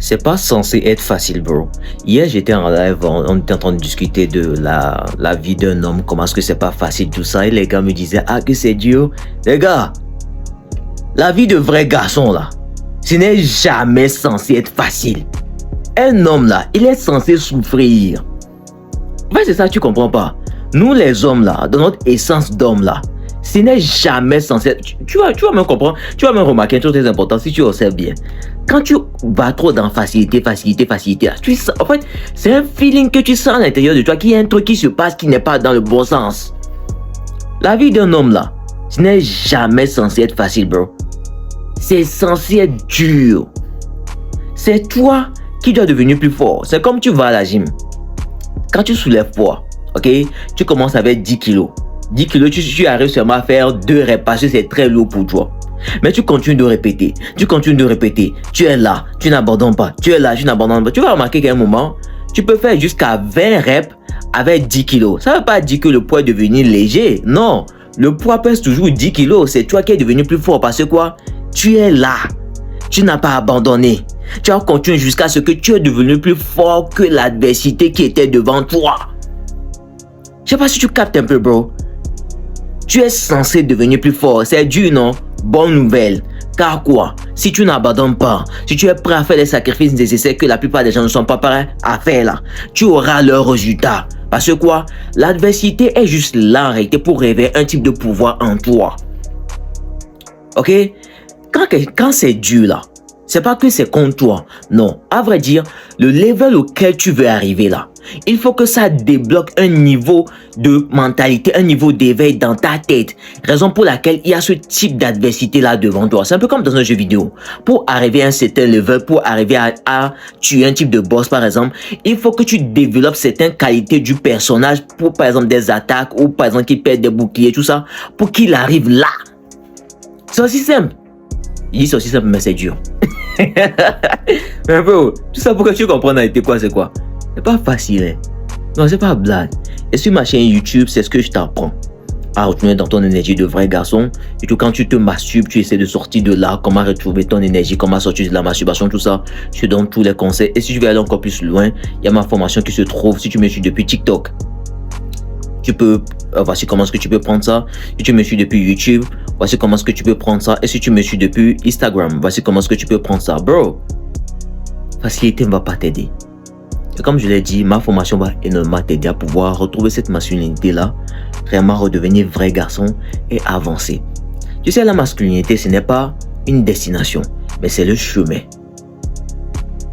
C'est pas censé être facile, bro. Hier, j'étais en live, on était en train de discuter de la vie d'un homme, comment est-ce que c'est pas facile, tout ça. Et les gars me disaient, ah, que c'est dur. Les gars, la vie de vrai garçon, là, ce n'est jamais censé être facile. Un homme, là, il est censé souffrir. En fait, c'est ça, tu comprends pas. Nous, les hommes, là, dans notre essence d'homme, là, ce n'est jamais censé être... Tu vas même comprendre, tu vas même remarquer un truc très important si tu observes bien. Quand tu vas trop dans facilité, là, tu sens, en fait, c'est un feeling que tu sens à l'intérieur de toi qu'il y a un truc qui se passe qui n'est pas dans le bon sens. La vie d'un homme, là, ce n'est jamais censé être facile, bro. C'est censé être dur. C'est toi qui dois devenir plus fort. C'est comme tu vas à la gym. Quand tu soulèves poids, ok, tu commences avec 10 kilos. 10 kilos, tu arrives seulement à faire 2 reps parce que c'est très lourd pour toi. Mais tu continues de répéter. Tu es là, tu n'abandonnes pas. Tu es là, tu n'abandonnes pas. Tu vas remarquer qu'à un moment, tu peux faire jusqu'à 20 reps avec 10 kilos. Ça ne veut pas dire que le poids est devenu léger. Non, le poids pèse toujours 10 kilos. C'est toi qui es devenu plus fort parce que quoi? Tu es là. Tu n'as pas abandonné. Tu as continué jusqu'à ce que tu es devenu plus fort que l'adversité qui était devant toi. Je sais pas si tu captes un peu, bro. Tu es censé devenir plus fort. C'est dur, non? Bonne nouvelle. Car quoi? Si tu n'abandonnes pas, si tu es prêt à faire les sacrifices nécessaires que la plupart des gens ne sont pas prêts à faire là, tu auras leur résultat. Parce que quoi? L'adversité est juste là en réalité pour révéler un type de pouvoir en toi. Ok? Quand c'est dur là, c'est pas que c'est contre toi. Non, à vrai dire, le level auquel tu veux arriver là, il faut que ça débloque un niveau de mentalité, un niveau d'éveil dans ta tête. Raison pour laquelle il y a ce type d'adversité là devant toi. C'est un peu comme dans un jeu vidéo. Pour arriver à un certain level, pour arriver à tuer un type de boss par exemple, il faut que tu développes certaines qualités du personnage pour par exemple des attaques ou par exemple qu'il perd des boucliers, tout ça, pour qu'il arrive là. C'est aussi simple. Il dit c'est aussi simple mais c'est dur. Mais bro, tout ça pour que tu comprennes été quoi, c'est quoi? C'est pas facile, hein? Non, c'est pas blague. Et sur ma chaîne YouTube, c'est ce que je t'apprends. À retourner dans ton énergie de vrai garçon. Et tout quand tu te masturbes, tu essaies de sortir de là, comment retrouver ton énergie, comment sortir de la masturbation, tout ça. Je te donne tous les conseils. Et si tu veux aller encore plus loin, il y a ma formation qui se trouve, si tu me suis depuis TikTok. Tu peux, voici comment est-ce que tu peux prendre ça. Si tu me suis depuis YouTube, voici comment est-ce que tu peux prendre ça. Et si tu me suis depuis Instagram, voici comment est-ce que tu peux prendre ça. Bro, facilité ne va pas t'aider. Et comme je l'ai dit, ma formation va énormément t'aider à pouvoir retrouver cette masculinité-là, vraiment redevenir vrai garçon et avancer. Tu sais, la masculinité, ce n'est pas une destination, mais c'est le chemin.